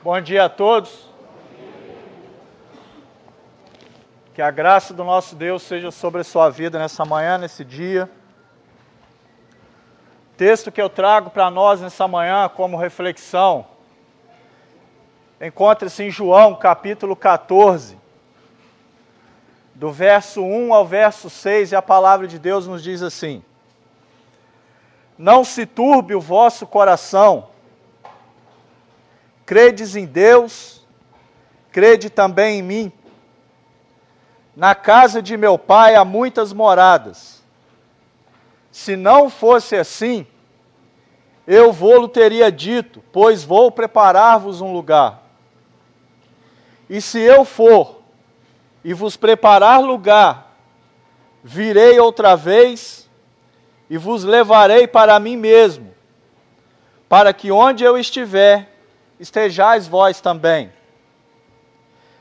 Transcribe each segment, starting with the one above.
Bom dia a todos. Que a graça do nosso Deus seja sobre a sua vida nessa manhã, nesse dia. O texto que eu trago para nós nessa manhã como reflexão encontra-se em João, capítulo 14, do verso 1 ao verso 6, e a palavra de Deus nos diz assim: Não se turbe o vosso coração, credes em Deus, crede também em mim. Na casa de meu pai há muitas moradas. Se não fosse assim, eu vou-lo teria dito, pois vou preparar-vos um lugar. E se eu for e vos preparar lugar, virei outra vez e vos levarei para mim mesmo, para que onde eu estiver, estejais vós também.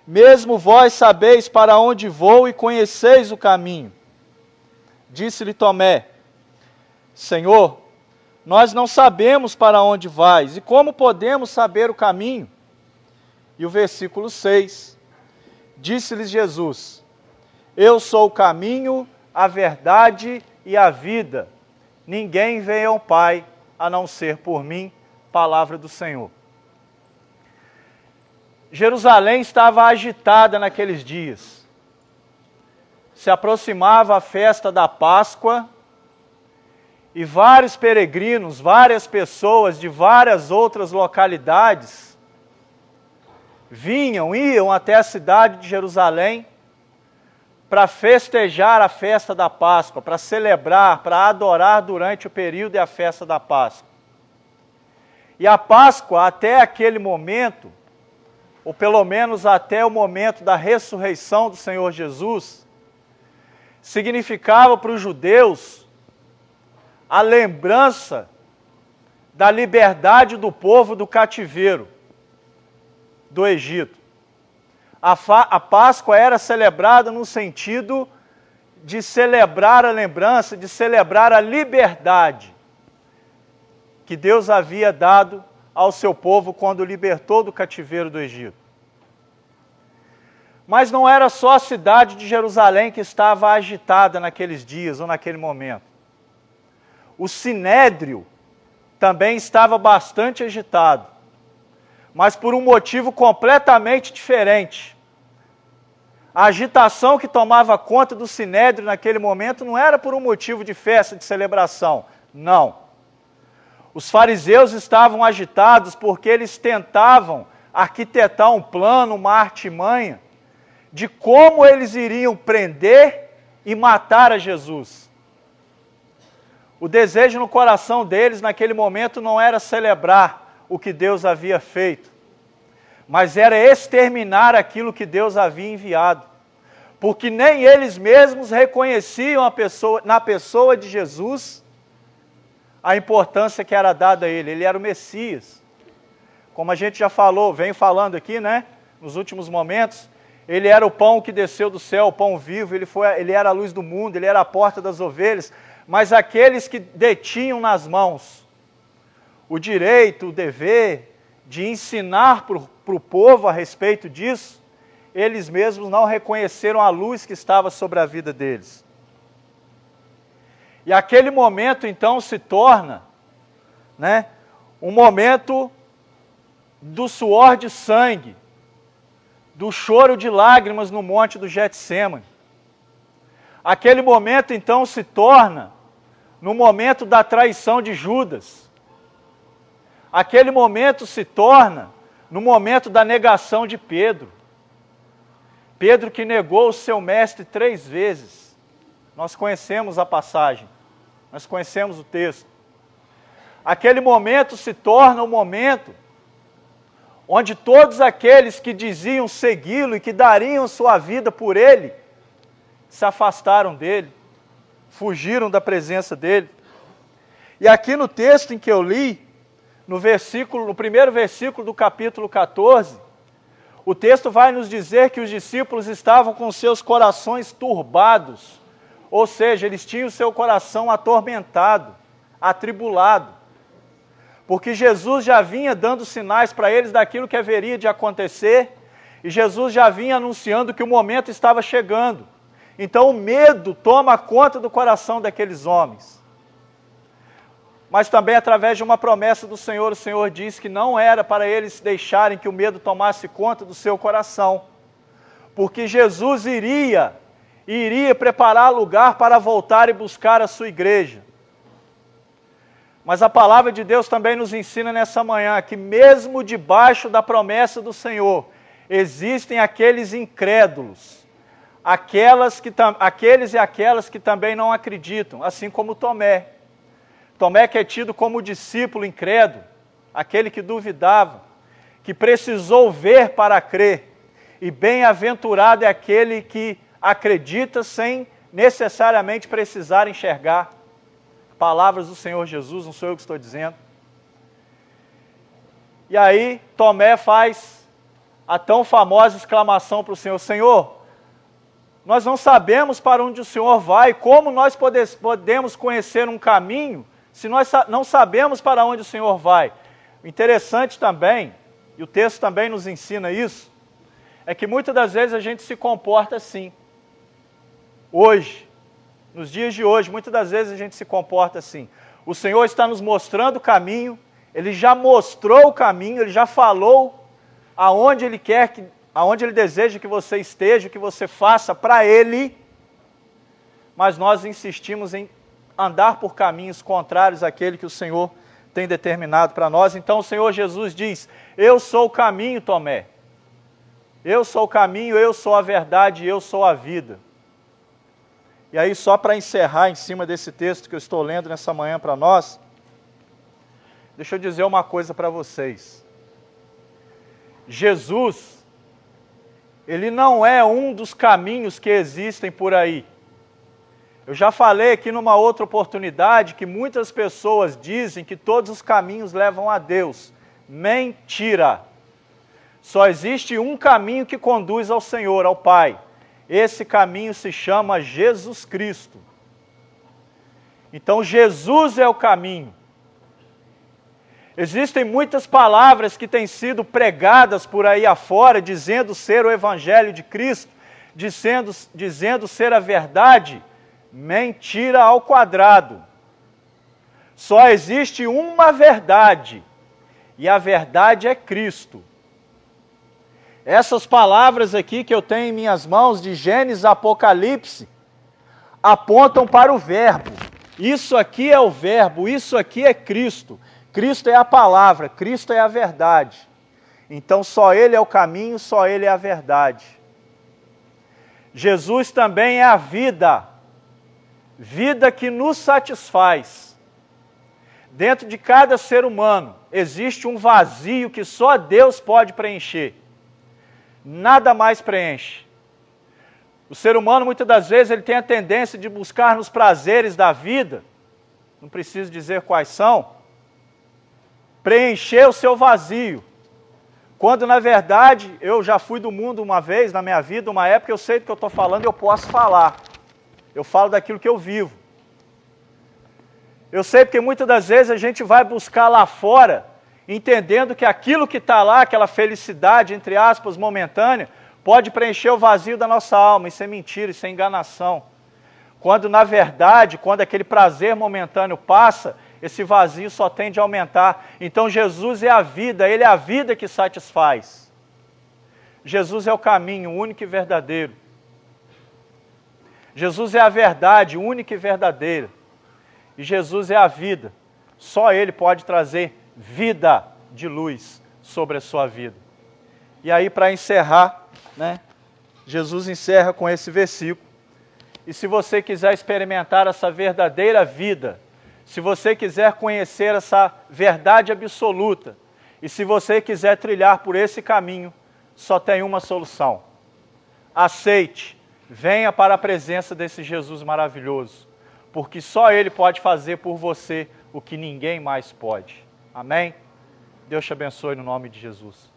Mesmo vós sabeis para onde vou e conheceis o caminho. Disse-lhe Tomé: Senhor, nós não sabemos para onde vais, e como podemos saber o caminho? E o versículo 6, disse-lhes Jesus: Eu sou o caminho, a verdade e a vida. Ninguém vem ao Pai a não ser por mim. Palavra do Senhor. Jerusalém estava agitada naqueles dias. Se aproximava a festa da Páscoa e vários peregrinos, várias pessoas de várias outras localidades iam até a cidade de Jerusalém para festejar a festa da Páscoa, para celebrar, para adorar durante o período da festa da Páscoa. E a Páscoa, até aquele momento, ou pelo menos até o momento da ressurreição do Senhor Jesus, significava para os judeus a lembrança da liberdade do povo do cativeiro do Egito. A Páscoa era celebrada no sentido de celebrar a lembrança, de celebrar a liberdade que Deus havia dado ao seu povo quando libertou do cativeiro do Egito. Mas não era só a cidade de Jerusalém que estava agitada naqueles dias ou naquele momento. O Sinédrio também estava bastante agitado, mas por um motivo completamente diferente. A agitação que tomava conta do Sinédrio naquele momento não era por um motivo de festa, de celebração, não. Os fariseus estavam agitados porque eles tentavam arquitetar um plano, uma artimanha, de como eles iriam prender e matar a Jesus. O desejo no coração deles naquele momento não era celebrar o que Deus havia feito, mas era exterminar aquilo que Deus havia enviado, porque nem eles mesmos reconheciam na pessoa de Jesus a importância que era dada a ele. Ele era o Messias. Como a gente já falou, vem falando aqui, nos últimos momentos, ele era o pão que desceu do céu, o pão vivo, ele era a luz do mundo, ele era a porta das ovelhas, mas aqueles que detinham nas mãos o direito, o dever de ensinar para o povo a respeito disso, eles mesmos não reconheceram a luz que estava sobre a vida deles. E aquele momento, então, se torna um momento do suor de sangue, do choro de lágrimas no monte do Getsêmani. Aquele momento, então, se torna no momento da traição de Judas. Aquele momento se torna no momento da negação de Pedro. Pedro que negou o seu mestre 3 vezes. Nós conhecemos a passagem, nós conhecemos o texto. Aquele momento se torna o momento onde todos aqueles que diziam segui-lo e que dariam sua vida por ele, se afastaram dele, fugiram da presença dele. E aqui no texto em que eu li, no primeiro versículo do capítulo 14, o texto vai nos dizer que os discípulos estavam com seus corações turbados, ou seja, eles tinham o seu coração atormentado, atribulado, porque Jesus já vinha dando sinais para eles daquilo que haveria de acontecer, e Jesus já vinha anunciando que o momento estava chegando. Então o medo toma conta do coração daqueles homens. Mas também através de uma promessa do Senhor, o Senhor disse que não era para eles deixarem que o medo tomasse conta do seu coração, porque Jesus iria preparar lugar para voltar e buscar a sua igreja. Mas a palavra de Deus também nos ensina nessa manhã que mesmo debaixo da promessa do Senhor, existem aqueles incrédulos, aqueles e aquelas que também não acreditam, assim como Tomé. Tomé, que é tido como discípulo incrédulo, aquele que duvidava, que precisou ver para crer, e bem-aventurado é aquele que acredita sem necessariamente precisar enxergar. Palavras do Senhor Jesus, não sou eu que estou dizendo. E aí Tomé faz a tão famosa exclamação para o Senhor: Senhor, nós não sabemos para onde o Senhor vai, como nós podemos conhecer um caminho se nós não sabemos para onde o Senhor vai? Interessante também, e o texto também nos ensina isso, é que muitas das vezes a gente se comporta assim. Hoje, nos dias de hoje, muitas das vezes a gente se comporta assim. O Senhor está nos mostrando o caminho, Ele já mostrou o caminho, Ele já falou aonde Ele quer, aonde Ele deseja que você esteja, que você faça para Ele, mas nós insistimos em andar por caminhos contrários àquele que o Senhor tem determinado para nós. Então o Senhor Jesus diz: eu sou o caminho, Tomé. Eu sou o caminho, eu sou a verdade, eu sou a vida. E aí, só para encerrar em cima desse texto que eu estou lendo nessa manhã para nós, deixa eu dizer uma coisa para vocês. Jesus, Ele não é um dos caminhos que existem por aí. Eu já falei aqui numa outra oportunidade que muitas pessoas dizem que todos os caminhos levam a Deus. Mentira! Só existe um caminho que conduz ao Senhor, ao Pai. Esse caminho se chama Jesus Cristo. Então Jesus é o caminho. Existem muitas palavras que têm sido pregadas por aí afora, dizendo ser o Evangelho de Cristo, dizendo ser a verdade. Mentira ao quadrado. Só existe uma verdade, e a verdade é Cristo. Essas palavras aqui que eu tenho em minhas mãos, de Gênesis a Apocalipse, apontam para o Verbo. Isso aqui é o Verbo, isso aqui é Cristo. Cristo é a palavra, Cristo é a verdade. Então só Ele é o caminho, só Ele é a verdade. Jesus também é a vida. Vida que nos satisfaz. Dentro de cada ser humano existe um vazio que só Deus pode preencher. Nada mais preenche. O ser humano, muitas das vezes, ele tem a tendência de buscar nos prazeres da vida, não preciso dizer quais são, preencher o seu vazio. Quando, na verdade, eu já fui do mundo uma vez, na minha vida, uma época, eu sei do que eu estou falando e eu posso falar. Eu falo daquilo que eu vivo. Eu sei porque muitas das vezes a gente vai buscar lá fora, entendendo que aquilo que está lá, aquela felicidade, entre aspas, momentânea, pode preencher o vazio da nossa alma. Isso é mentira, isso é enganação. Quando, na verdade, quando aquele prazer momentâneo passa, esse vazio só tende a aumentar. Então Jesus é a vida, Ele é a vida que satisfaz. Jesus é o caminho único e verdadeiro. Jesus é a verdade única e verdadeira. E Jesus é a vida. Só Ele pode trazer vida de luz sobre a sua vida. E aí, para encerrar, Jesus encerra com esse versículo. E se você quiser experimentar essa verdadeira vida, se você quiser conhecer essa verdade absoluta, e se você quiser trilhar por esse caminho, só tem uma solução. Aceite, venha para a presença desse Jesus maravilhoso, porque só Ele pode fazer por você o que ninguém mais pode. Amém? Deus te abençoe no nome de Jesus.